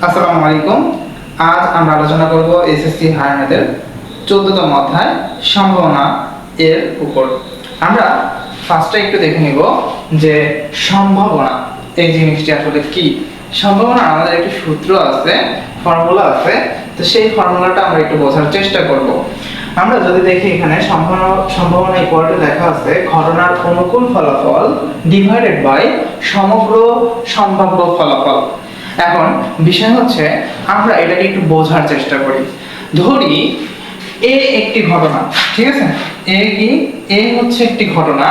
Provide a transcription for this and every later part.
আসসালামু আলাইকুম। আজ আমরা আলোচনা করব এসএসসি হায়ার ম্যাথের 14তম অধ্যায় সম্ভাবনা এর উপর। আমরা ফার্স্টে একটু দেখে নিব যে সম্ভাবনা এই জিনিসটি আসলে কি। সম্ভাবনা আমাদের একটা সূত্র আছে, ফর্মুলা আছে, তো সেই ফর্মুলাটা আমরা একটু বোঝার চেষ্টা করব। আমরা যদি দেখি এখানে সম্ভাবনা ইকুয়াল টু লেখা আছে ঘটনার অনুকূল ফলাফল ডিভাইডেড বাই সমগ্র সম্ভাব্য ফলাফল। এখন বিষয় হচ্ছে আমরা এটাকে একটু বোঝার চেষ্টা করি। ধরি এ একটি ঘটনা, ঠিক আছে? এ হচ্ছে একটি ঘটনা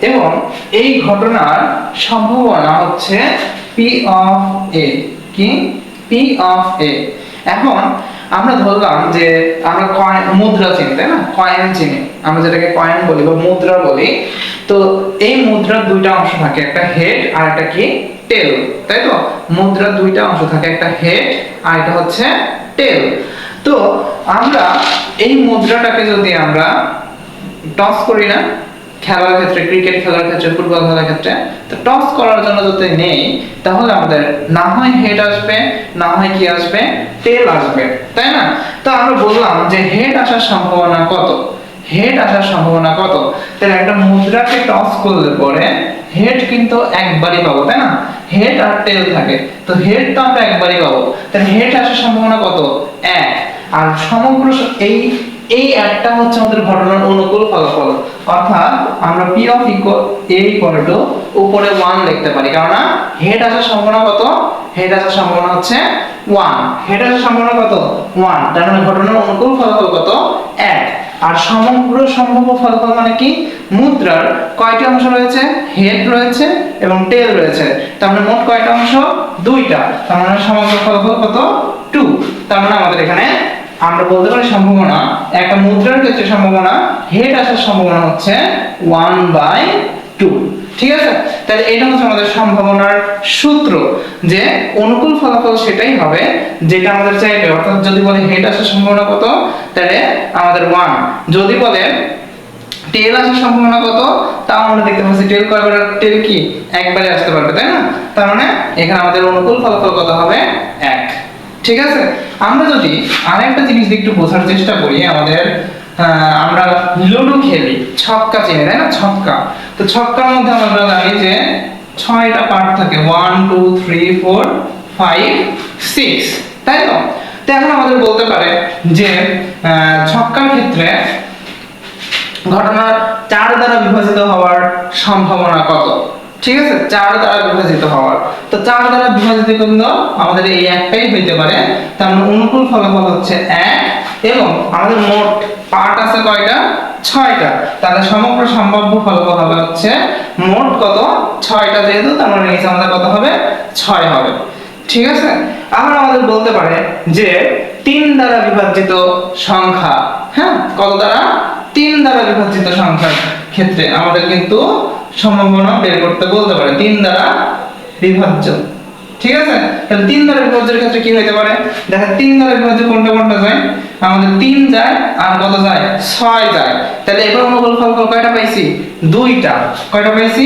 এবং এই ঘটনার সম্ভাবনা হচ্ছে পি অফ এ। কি? পি অফ এ। এখন আমরা ধরলাম যে আমরা কয়েন মুদ্রা চিনি, তাই না? কয়েন চিনি, আমরা যেটাকে কয়েন বলি বা মুদ্রা বলি। তো এই মুদ্রার দুইটা অংশ থাকে, একটা হেড আর একটা কি টেল, তাই তো? মুদ্রার দুইটা অংশ থাকে, একটা হেড আর এটা হচ্ছে টেল। তো আমরা এই মুদ্রাটাকে যদি আমরা টস করি না, খেলার ক্ষেত্রে, ক্রিকেট খেলার ক্ষেত্রে, ফুটবল খেলার ক্ষেত্রে, তো টস করার জন্য যদি নেই তাহলে আমাদের না হয় হেড আসবে, না হয় কি আসবে, টেল আসবে, তাই না? তো আমরা বললাম যে হেড আসার সম্ভাবনা কত, হেড আসার সম্ভাবনা কত। তাহলে একটা মুদ্রাকে টস করলে পরে হেড কিন্তু একবারই পাবো, তাই না? হেড আর টেল থাকে, তো হেড তো আমরা একবারই পাবো। তাহলে হেড আসার সম্ভাবনা কত? 1। আর সমগ্র এই একটা হচ্ছে আমাদের ঘটনার অনুকূল ফলাফল, অর্থাৎ আমরা p of a equal to উপরে 1 লিখতে পারি, কারণ হেড আসার সম্ভাবনা কত? হেড আসার সম্ভাবনা হচ্ছে 1। হেড আসার সম্ভাবনা কত? 1। তার মানে ঘটনার অনুকূল ফলাফল কত? 1। আর সমগ্র সম্ভাব্য ফলাফল মানে কি? মুদ্রার কয়টি অংশ রয়েছে? হেড রয়েছে এবং টেল রয়েছে, তার মানে মোট কয়টা অংশ? 2টা। তার মানে সমগ্র ফলাফল কত? 2। তার মানে আমাদের এখানে আমরা বলতে পারি সম্ভাবনা, একটা মুদ্রার ক্ষেত্রে সম্ভাবনা হেড আসার সম্ভাবনা হচ্ছে 1/2। ঠিক আছে? তাহলে এটা হচ্ছে আমাদের সম্ভাবনার সূত্র, যে অনুকূল ফলাফল সেটাই হবে যেটা আমাদের চাইবে। অর্থাৎ যদি বলে হেড আসার সম্ভাবনা কত, তাহলে আমাদের 1। যদি বলে টেল আসার সম্ভাবনা কত, তাও আমরা দেখতে পাচ্ছি টেল কয়বার, টেল কি একবারে আসতে পারবে, তাই না? তার মানে এখানে আমাদের অনুকূল ফলাফল কত হবে? 1। ঠিক আছে? আমরা যদি আরেকটা জিনিস একটু বোঝার চেষ্টা করি, আমরা লুডো খেলি, ছক্কা চিনি, তাই না? ছক্কা। তো ছক্কার মধ্যে আমরা জানি যে 6টা পার্ট থাকে, 1 2 3 4 5 6, তাই তো? তো এখন আমাদের বলতে পারে যে ছক্কার ক্ষেত্রে ঘটনার 4 দ্বারা বিভাজিত হওয়ার সম্ভাবনা কত? ঠিক আছে? 4 দ্বারা বিভাজিত হওয়ার, তো 4 দ্বারা বিভাজিত কিন্তু আমাদের এই একটাই হইতে পারে। তার মানে অনুকূল ফলাফল হচ্ছে 1 এবং আমাদের মোট পার্ট আছে কয়টা? 6টা। তাহলে সমগ্র সম্ভাব্য ফলাফল হবে হচ্ছে মোট কত? 6টা, যেহেতু তার মানে নিচে আমাদের কত হবে? 6 হবে। ঠিক আছে? আবার আমাদের বলতে পারে যে 3 দ্বারা বিভাজিত সংখ্যা, হ্যাঁ, কত দ্বারা? 3 দ্বারা বিভাজিত সংখ্যার ক্ষেত্রে আমাদের কিন্তু সম্ভাবনা বের করতে বলতে পারে 3 দ্বারা বিভাজ্য। ঠিক আছে? তাহলে 3 দ্বারা বিভাজ্যের ক্ষেত্রে কি হতে পারে? দেখেন 3 দ্বারা বিভাজ্য কোনটা কোনটা যায়? আমাদের 3 যায় আর কত যায়? 6 যায়। তাহলে এবার অনুকূল ফলাফল কয়টা পাইছি? 2টা। কয়টা পাইছি?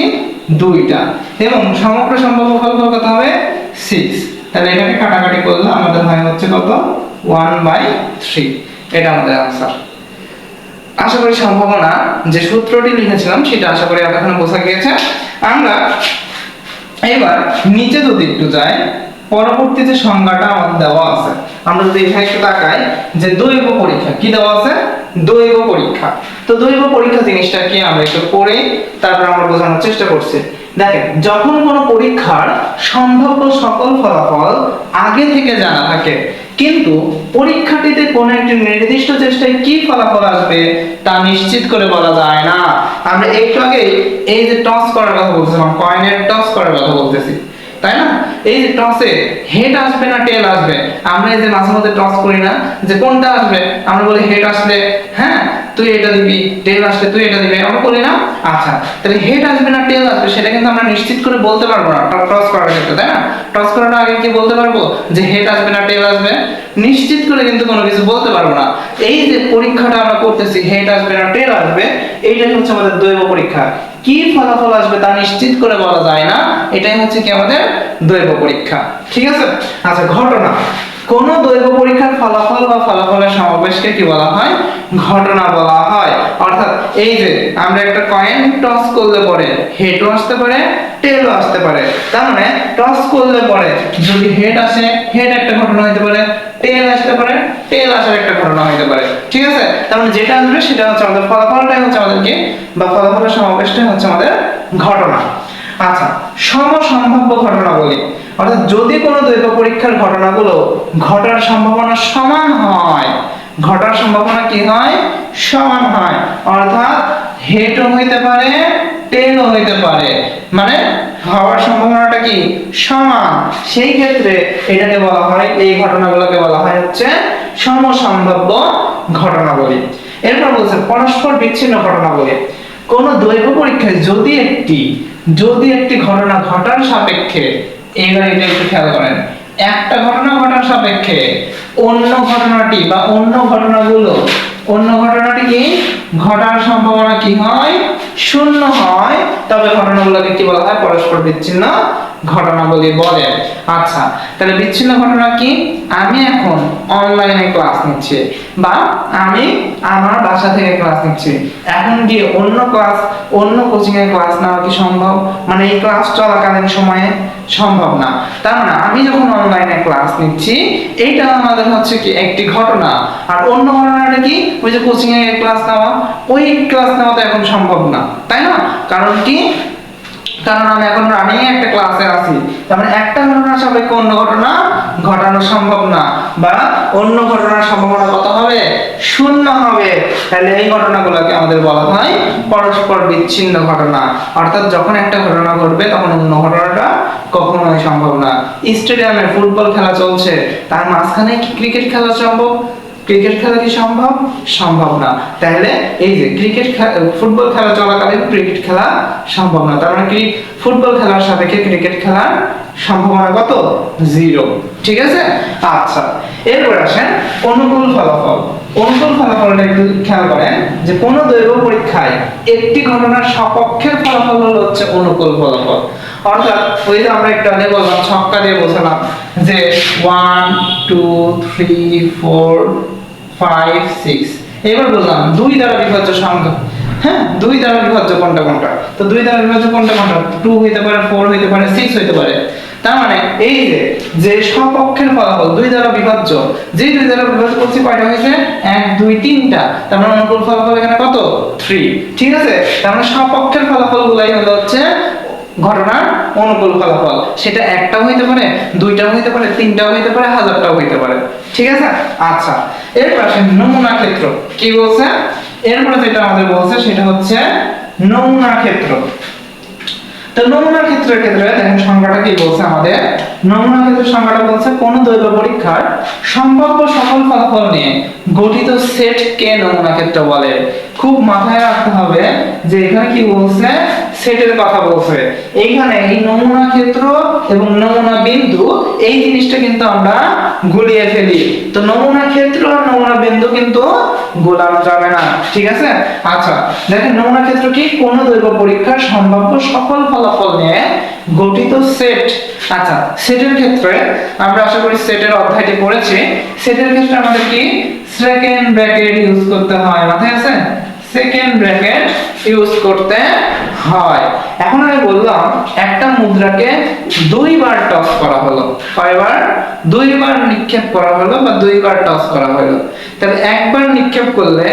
2টা। এবং সমগ্র সম্ভাব্য ফলাফল কত হবে? 6। তাহলে এটাকে কাটাকাটি করলে আমাদের হয় হচ্ছে কত? 1/3। এটা আমাদের आंसर। আশা করি সম্ভাবনা যে সূত্রটি লিখেছিলাম সেটা আশা করি এতক্ষণ বোঝা গিয়েছে। আমরা এবার নিচে যদি একটু যাই, পরবর্তী যে সংজ্ঞাটা আমাদের দেওয়া আছে, আমরা যদি এখানে একটু তাকাই যে দৈব পরীক্ষা কি দেওয়া আছে? দৈব পরীক্ষা। তো দৈব পরীক্ষা জিনিসটা কি আমরা একটু পড়ে তারপর আমরা বোঝানোর চেষ্টা করছি। দেখেন, যখন কোনো পরীক্ষার সম্ভাব্য সকল ফলাফল আগে থেকে জানা থাকে কিন্তু পরীক্ষাটিতে কোনো একটি নির্দিষ্ট চেষ্টায় কি ফলাফল আসবে তা নিশ্চিত করে বলা যায় না। আমরা একটু আগে এই যে টস করার কথা বলছিলাম, কয়েনের টস করার কথা বলতেছি, তাই না? এই যে টসে হেড আসবে না টেল আসবে, আমরা এই যে মাঝে মধ্যে টস করি না যে কোনটা আসবে, আমরা বলি হেড আসলে হ্যাঁ তুই এটা দিবি, টেল আসলে তুই এটা দিবি, আমরা বলি না? আচ্ছা, তাহলে হেড আসবে না টেল আসবে সেটা কিন্তু আমরা নিশ্চিত করে বলতে পারবো না টস করার ক্ষেত্রে, তাই না? টস করার আগে কি বলতে পারবো যে হেড আসবে না টেল আসবে? নিশ্চিত করে কিন্তু কোনো কিছু বলতে পারবো না। এই যে পরীক্ষাটা আমরা করতেছি হেড আসবে না টেল আসবে, এইটাই হচ্ছে আমাদের দৈব পরীক্ষা। কি ফলাফল আসবে তা নিশ্চিত করে বলা যায় না, এটাই হচ্ছে কি আমাদের দৈব পরীক্ষা। ঠিক আছে। আচ্ছা, ঘটনা। কোন দৈব পরীক্ষার ফলাফল বা ফলাফলের সমাবেশকে কি বলা হয়? ঘটনা বলা হয়। অর্থাৎ এই যে আমরা একটা কয়েন টস করলে পরে হেডও আসতে পারে, টেলও আসতে পারে। তার মানে টস করলে পরে যদি হেড আসে, হেড একটা ঘটনা হতে পারে, টেল আসতে পারে, টেল আসার একটা ঘটনা হতে পারে। ঠিক আছে। তার মানে যেটা আসবে সেটা হচ্ছে আমাদের ফলাফলটাই হচ্ছে আমাদের কি, বা ফলাফলের সমাবেশটাই হচ্ছে আমাদের ঘটনা। আচ্ছা, সমসম্ভাব্য ঘটনা বলি, অর্থাৎ যদি কোনো দৈব পরীক্ষার ঘটনাগুলো ঘটার সম্ভাবনা সমান হয়, ঘটার সম্ভাবনা কি হয়? সমান হয়। অর্থাৎ হেডও হইতে পারে, টেলও হইতে পারে, মানে হওয়ার সম্ভাবনাটা কি সমান, সেই ক্ষেত্রে এটাকে বলা হয়, এই ঘটনাগুলোকে বলা হয় হচ্ছে সমসম্ভাব্য ঘটনাবলী। এরপর বলছে পরস্পর বিচ্ছিন্ন ঘটনাবলী। কোন দৈব পরীক্ষায় যদি একটি ঘটনা ঘটার সাপেক্ষে, এইবার এটা একটু খেয়াল করেন, একটা ঘটনা ঘটার সাপেক্ষে অন্য ঘটনাটি বা অন্য ঘটনাটি কি ঘটার সম্ভাবনা কি হয়? শূন্য হয়, তবে ঘটনাগুলোকে কি বলা হয়? পরস্পর বিচ্ছিন্ন ঘটনাবলী বলে। আচ্ছা, তাহলে বিচ্ছিন্ন ঘটনা কি? আমি এখন অনলাইনে ক্লাস নিচ্ছি, বা আমি আমার বাসা থেকে ক্লাস নিচ্ছি, এখন কি অন্য কোচিং এ ক্লাস নেওয়া কি সম্ভব? মানে এই ক্লাস চলাকালীন সময়ে সম্ভব না। তার মানে আমি যখন অনলাইনে ক্লাস নিচ্ছি, এইটা আমাদের হচ্ছে কি একটি ঘটনা। আর অন্য ঘটনাটা কি? ওই যে কোচিং এ ক্লাস নেওয়া, ওই ক্লাস নেওয়া তো এখন সম্ভব না, তাই না? কারণ কি? কারণ আমি এখন রানিং একটা ক্লাসে আছি, তার মানে একটা ঘটনার সাপেক্ষে অন্য ঘটনা ঘটানো সম্ভব না, বা অন্য ঘটনার সম্ভাবনা কত হবে? শূন্য হবে। তাহলে এই ঘটনাগুলোকে আমাদের বলা হয় পরস্পর বিচ্ছিন্ন ঘটনা। অর্থাৎ যখন একটা ঘটনা ঘটবে তখন অন্য ঘটনাটা কখনোই সম্ভব না। স্টেডিয়ামে ফুটবল খেলা চলছে, তার মাঝখানে কি ক্রিকেট খেলা সম্ভব? ক্রিকেট খেলা কি সম্ভব? সম্ভব না। তাহলে এই যে ফুটবল খেলা চলাকালীন ক্রিকেট খেলা সম্ভব না, তার মানে কি ফুটবল খেলার সাপেক্ষে ক্রিকেট খেলার সম্ভাবনা কত? 0। ঠিক আছে। আচ্ছা, এরপর আসেন অনুকূল ফলাফল। অনুকূল ফলাফলটা একটু খেয়াল করেন, যে কোন দৈব পরীক্ষায় একটি ঘটনার সপক্ষের ফলাফল হলো হচ্ছে অনুকূল ফলাফল। অর্থাৎ ওই যে আমরা একটু আগে বললাম, ছক্কা দিয়ে বোঝালাম যে 1 2 3 4 5 6, এবার বললাম 2 দ্বারা বিভাজ্য সংখ্যা। হ্যাঁ, 2 দ্বারা বিভাজ্য কোনটা? তো 2 দ্বারা বিভাজ্য কোনটা? 2 হইতে পারে, 4 হইতে পারে, 6 হইতে পারে। তার মানে এই যে সপক্ষের ফলাফল 2 দ্বারা বিভাজ্য, যে 2 দ্বারা বিভাজ্য করছি কয়টা হয়েছে? 1 2 3টা। তার মানে অনুকূল ফলাফল এখানে কত? 3। ঠিক আছে। তার মানে সপক্ষের ফলাফলগুলাই হলো হচ্ছে ঘটনার অনুকূল ফলাফল। সেটা একটাও হইতে পারে, দুইটাও হইতে পারে, তিনটাও হইতে পারে, হাজারটাও হইতে পারে। ঠিক আছে। আচ্ছা, এরপর আসেন নমুনা ক্ষেত্র। কি বলছে? এরপরে যেটা আমাদের বলছে সেটা হচ্ছে নমুনা ক্ষেত্র। তো নমুনা ক্ষেত্রের ক্ষেত্রে দেখেন সংজ্ঞাটা কি বলছে আমাদের। নমুনা ক্ষেত্রের সংজ্ঞাটা বলছে কোন দৈব পরীক্ষার সম্ভাব্য সকল ফলাফল নিয়ে গঠিত সেটকে নমুনা ক্ষেত্র বলে। খুব মাথায় রাখতে হবে যে এখানে কি বলছে? সেটের কথা বলছে। এইখানে এই নমুনা ক্ষেত্র এবং নমুনা বিন্দু, এই জিনিসটা কিন্তু আমরা গুলিয়ে ফেলি। তো নমুনা ক্ষেত্র আর নমুনা বিন্দু কিন্তু গোলানো যাবে না। ঠিক আছে। আচ্ছা, দেখেন নমুনা ক্ষেত্র কি? কোন দৈব পরীক্ষার সম্ভাব্য সকল ফলাফল নিয়ে গঠিত সেট। আচ্ছা, সেটের ক্ষেত্রে আমরা আশা করি সেটের অধ্যায়টি পড়েছি। সেটের ক্ষেত্রে আমাদের কি সেকেন্ড ব্র্যাকেট ইউজ করতে হয়, মাথায় আছে? সেকেন্ড ব্র্যাকেট ইউজ করতে হয়। এখন আমি বললাম একটা মুদ্রাকে দুইবার টস করা হলো। কয়বার? দুইবার নিক্ষেপ করা হলো বা দুইবার টস করা হলো। তাহলে একবার নিক্ষেপ করলে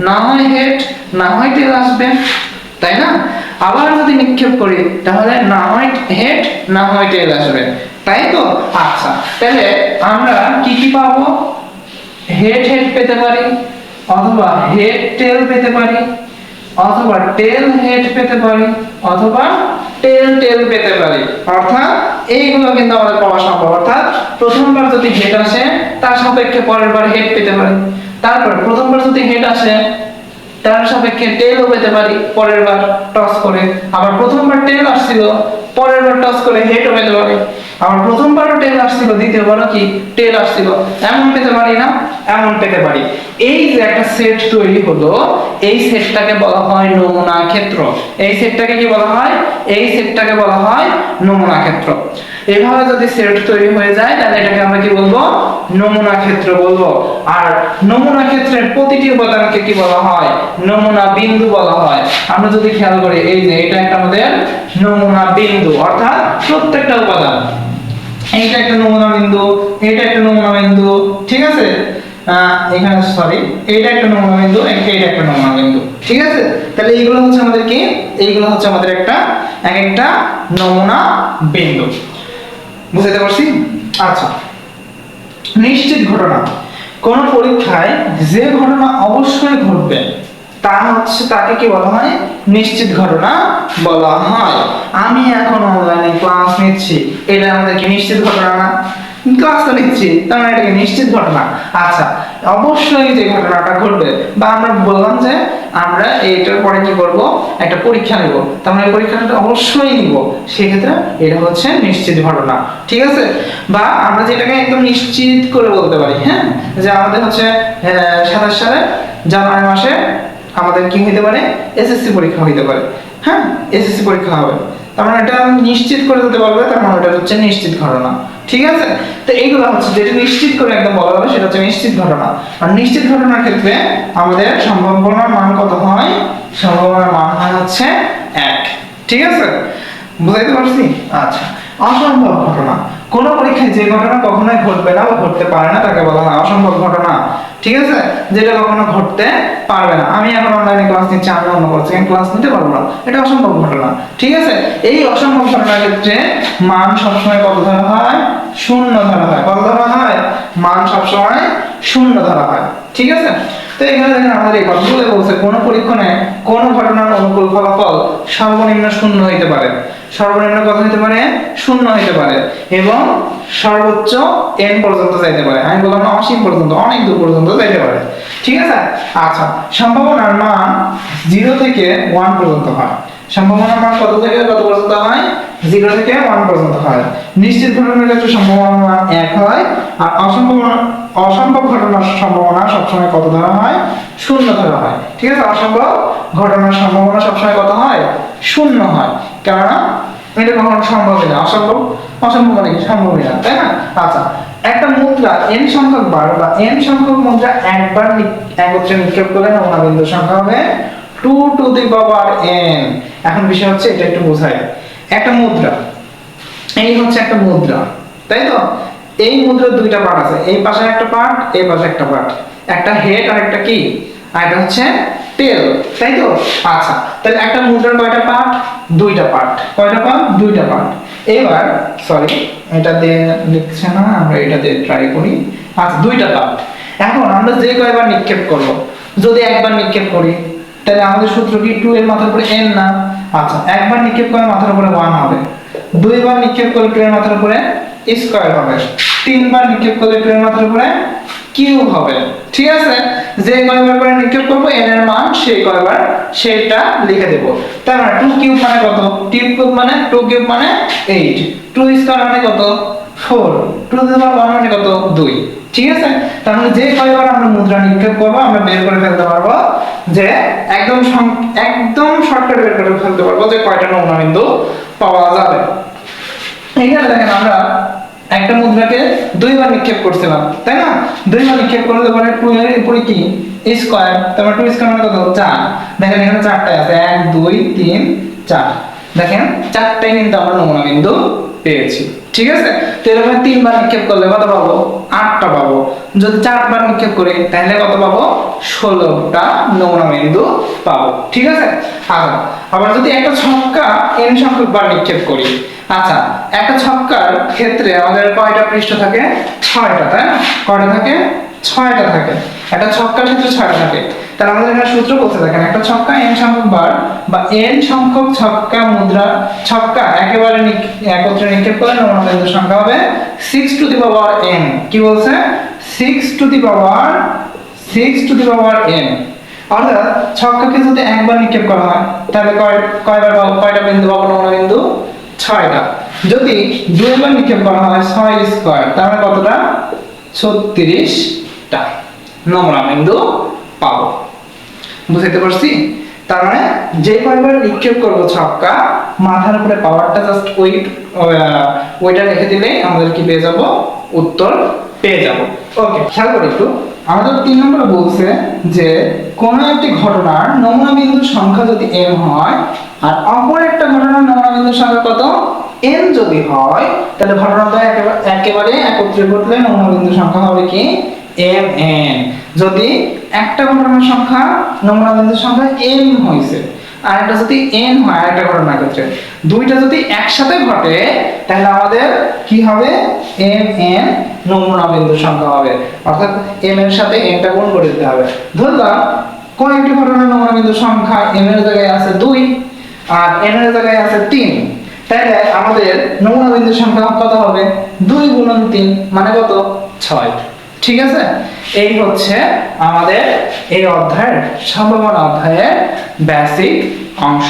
না হয় হেড না হয় টেল আসবে, তাই না? আবার যদি নিক্ষেপ করি তাহলে না হয় হেড না হয় টেল আসবে, তাই তো? আচ্ছা, তাহলে আমরা কি কি পাবো? হেড পেতে পারি, অথবা হেড টেল পেতে পারি, অথবা টেল হেড পেতে পারি, অথবা টেল টেল পেতে পারি। অর্থাৎ এইগুলো কিন্তু আমাদের পাওয়া সম্ভব। অর্থাৎ প্রথমবার যদি হেড আসে তার সাপেক্ষে পরের বার হেড পেতে পারি, তারপর প্রথমবার যদি হেড আসে তার সাপেক্ষে টেলও পেতে পারি পরের বার টস করে, আবার প্রথমবার টেল আসছিল পরের বার টস করে হেডও পেতে পারি, আবার প্রথমবারও টেল আসছিল দ্বিতীয়বারও কি টেল আসছিল, এমন পেতে পারি না? এমন পেতে পারি। এই যে একটা সেট তৈরি হলো, এই সেটটাকে বলা হয় নমুনা ক্ষেত্র। এই সেটটাকে কি বলা হয়? এই সেটটাকে বলা হয় নমুনা ক্ষেত্র। এভাবে যদি সেট তৈরি হয়ে যায় তাহলে এটাকে আমরা কি বলবো? নমুনা ক্ষেত্র বলবো। আর নমুনা ক্ষেত্রের প্রতিটি উপাদানকে কি বলা হয়? নমুনা বিন্দু বলা হয়। আমরা যদি খেয়াল করি, এই যে এটা একটা আমাদের নমুনা বিন্দু, অর্থাৎ প্রত্যেকটা উপাদান, এইটা একটা নমুনা বিন্দু, এটা একটা নমুনা বিন্দু, ঠিক আছে? এখানে সরি, এটা একটা নমুনা বিন্দু, এটা একটা নমুনা বিন্দু, ঠিক আছে? তাহলে এইগুলো হচ্ছে আমাদের কি? এইগুলো হচ্ছে আমাদের একটা এক একটা নমুনা বিন্দু। বুঝতে পারছি? আচ্ছা, নিশ্চিত ঘটনা। কোন পরীক্ষায় যে ঘটনা অবশ্যই ঘটবে তা হচ্ছে, তাকে কি বলা হয়? নিশ্চিত ঘটনা বলা হয়। আমি এখন অনলাইনে ক্লাস নিচ্ছি, এটা আমাদের কি নিশ্চিত ঘটনা না? ক্লাস তো নিচ্ছি, তার মানে এটা কি নিশ্চিত ঘটনা? আচ্ছা, অবশ্যই যে ঘটনাটা ঘটবে, বা আমরা বললাম যে আমরা এইটার পরে কি করব? একটা পরীক্ষা নেব, তার মানে পরীক্ষাটা অবশ্যই নিব, সেক্ষেত্রে এটা হচ্ছে নিশ্চিত ঘটনা, ঠিক আছে? বা আমরা যেটাকে একদম নিশ্চিত করে বলতে পারি, হ্যাঁ, যে আমাদের হচ্ছে 27 সালে জানুয়ারি মাসে আমাদের কি হইতে পারে? এসএসসি পরীক্ষা হইতে পারে, হ্যাঁ, এসএসসি পরীক্ষা হবে, তার মানে এটা নিশ্চিত করে দিতে পারবে, তার মানে এটা হচ্ছে নিশ্চিত ঘটনা, ঠিক আছে? তো এইগুলো হচ্ছে যেটা নিশ্চিত করে একদম বলা যাবে, সেটা হচ্ছে নিশ্চিত ঘটনা। আর নিশ্চিত ঘটনার ক্ষেত্রে আমাদের সম্ভাবনার মান কত হয়? সম্ভাবনার মান হয় হচ্ছে 1, ঠিক আছে? বুঝাইতে পারছি? আচ্ছা, অসম্ভব ঘটনা। কোন পরীক্ষায় যে ঘটনা কখনোই ঘটবে না বা ঘটতে পারে না তাকে বলা হয় অসম্ভব ঘটনা, ঠিক আছে? যেটা কখনো ঘটতে পারবে না। আমি এখন অনলাইনে ক্লাস নিচ্ছি, আমি অন্য কোচিং ক্লাস নিতে পারবো না, এটা অসম্ভব ঘটনা, ঠিক আছে? এই অসম্ভব ঘটনার ক্ষেত্রে মান সবসময় কত ধরা হয়? 0 ধরা হয়। কত ধরা হয়? মান সবসময় 0 ধরা হয়, ঠিক আছে? তো এখানে দেখেন আমাদের এই কথাগুলো বলছে, কোন পরীক্ষণে কোন ঘটনার অনুকূল ফলাফল সর্বনিম্ন 0 হইতে পারে। সর্বনিম্ন কত হইতে পারে? 0 হইতে পারে, এবং সর্বোচ্চ n পর্যন্ত যাইতে পারে। আমি বললাম না অসীম পর্যন্ত, অনেক দূর পর্যন্ত যাইতে পারে, ঠিক আছে? আচ্ছা, সম্ভাবনার মান 0 থেকে 1 পর্যন্ত হয়। সম্ভাবনার মান কত থেকে কত পর্যন্ত হয়? 0 থেকে 1 পর্যন্ত হয়। নিশ্চিত ঘটনার ক্ষেত্রে সম্ভাবনার মান 1 হয়, আর অসম্ভব ঘটনার সম্ভাবনা সবসময় কত ধরা হয়? 0 ধরা হয়, ঠিক আছে? অসম্ভব ঘটনার সম্ভাবনা সবসময় কত হয়? 0 হয়, কেননা এটা কখনো সম্ভবই না। অসম্ভব, অসম্ভব মানে কি? সম্ভবই না, তাই না? আচ্ছা, একটা মুদ্রা n সংখ্যক বার বা n সংখ্যক মুদ্রা একবার একত্রে নিক্ষেপ করলে নমুনা বিন্দুর সংখ্যা হবে 2 টু দি পাওয়ার n। এখন বিষয় হচ্ছে এটা একটু বোঝাই। একটা মুদ্রা, এই হচ্ছে একটা মুদ্রা, তাই তো? এই মুদ্রার দুইটা পার্ট আছে, এই পাশে একটা পার্ট, এই পাশে একটা পার্ট, একটা হেড আর একটা কি, আর এটা হচ্ছে টেল, তাই তো? আচ্ছা, তাহলে একটা মুদ্রার কয়টা পার্ট? দুইটা পার্ট। কয়টা পার্ট? দুইটা পার্ট। এবার সরি, এটা দিয়ে লিখছে না, আমরা এটা দিয়ে ট্রাই করি। আচ্ছা, দুইটা পার্ট। এখন আমরা যে কয়বার নিক্ষেপ করব, যদি একবার নিক্ষেপ করি তাহলে আমাদের সূত্র কি 2 এর মাথার উপরে n না? আচ্ছা, একবার নিক্ষেপ করে মাথার উপরে 1 হবে, দুইবার নিক্ষেপ করলে 2 এর মাথার উপরে স্কয়ার হবে, তিনবার নিক্ষেপ করলে 2 এর মাথার উপরে কিউব হবে, ঠিক আছে? যে কয়বার করে নিক্ষেপ করব n এর মান সেই কয়বার সেটা লিখে দেব। তার মানে 2 কিউব মানে কত? 2 কিউব মানে 2 কিউব মানে 8, 2 স্কয়ার মানে কত? 4, 2 টু দি পাওয়ার 1 মানে কত? 2, ঠিক আছে? তার মানে যে কয়বার আমরা মুদ্রা নিক্ষেপ করব আমরা বের করে ফেলতে পারবো, যে একদম শর্টকাটে বের করে ফেলতে পারবো যে কয়টা নমুনা বিন্দু পাওয়া যাবে। এইখানে দেখেন আমরা একটা মুদ্রাকে দুইবার নিক্ষেপ করছিলাম, তাই না? দুইবার নিক্ষেপ করলে পরে 2 এর উপরে কি স্কয়ার, তারপর 2 স্কয়ার মানে কত? 4। দেখেন এখানে 4টাই আছে, 1 2 3 4, দেখেন 4টাই কিন্তু আমরা নমুনা বিন্দু পেয়েছি, ঠিক আছে? তো এরকম 3বার নিক্ষেপ করলে কত পাবো? 8টা পাবো। যদি 4বার নিক্ষেপ করি তাহলে কত পাবো? 16টা নমুনা বিন্দু পাবো, ঠিক আছে? আবার যদি একটা ছক্কা n সংখ্যক বার নিক্ষেপ করি, আচ্ছা, একটা ছক্কার ক্ষেত্রে আমাদের কয়টা পৃষ্ঠ থাকে? 6টা, তাই না? কয়টা থাকে? 6টা থাকে। একটা ছক্কার ক্ষেত্রে 6টা থাকে। তাহলে আমাদের এখানে সূত্র বলতে দেখেন, একটা ছক্কা n সংখ্যক বার বা n সংখ্যক ছক্কা একেবারে একত্রে নিক্ষেপ করলে নমুনা বিন্দুর সংখ্যা হবে 6 টু দি পাওয়ার n। কি বলছে? 6 টু দি পাওয়ার n। অর্থাৎ ছক্কাকে যদি একবার নিক্ষেপ করা হয় তাহলে কয়বার পাবো? কয়টা বিন্দু পাবো? নমুনা বিন্দু 6টা। যদি দুইবার নিক্ষেপ করা হয় 6 স্কয়ার, তার মানে কতটা? 36টা। নমুনা বিন্দু পাবো। বুঝতে পারছি? তার মানে যে কয়বার নিক্ষেপ করবো ছক্কা, মাথার উপরে পাওয়ারটা জাস্ট ওইটা রেখে দিলেই আমাদের কি পেয়ে যাব, উত্তর পেয়ে যাব। ওকে, খেয়াল করে একটু, আমাদের 3 নম্বরে বলছে যে কোন একটি ঘটনার নমুনা বিন্দুর সংখ্যা যদি m হয় আর অপর একটা ঘটনার নমুনা বিন্দুর সংখ্যা কত, n যদি হয়, তাহলে ঘটনাটা একেবারে একত্রে ঘটলে নমুনা বিন্দুর সংখ্যা হবে কি mn। যদি একটা ঘটনার সংখ্যা নমুনা বিন্দুর সংখ্যা m হইছে আর একটা যদি n হয় আরেকটা ঘটনার ক্ষেত্রে, দুইটা যদি একসাথে ঘটে তাহলে আমাদের কি হবে, mn নমুনা বিন্দুর সংখ্যা হবে। অর্থাৎ m এর সাথে n টা গুণ করে দিতে হবে। ধরলাম কোন একটি ঘটনার নমুনা বিন্দুর সংখ্যা m এর জায়গায় আছে 2 আর n এর জায়গায় আছে 3, তাহলে আমাদের নমুনা বিন্দুর সংখ্যা কত হবে, 2 গুণন 3 মানে কত, 6। ঠিক আছে, এই হচ্ছে আমাদের এই অধ্যায়ের সম্ভাবনা অধ্যায়ের বেসিক অংশ।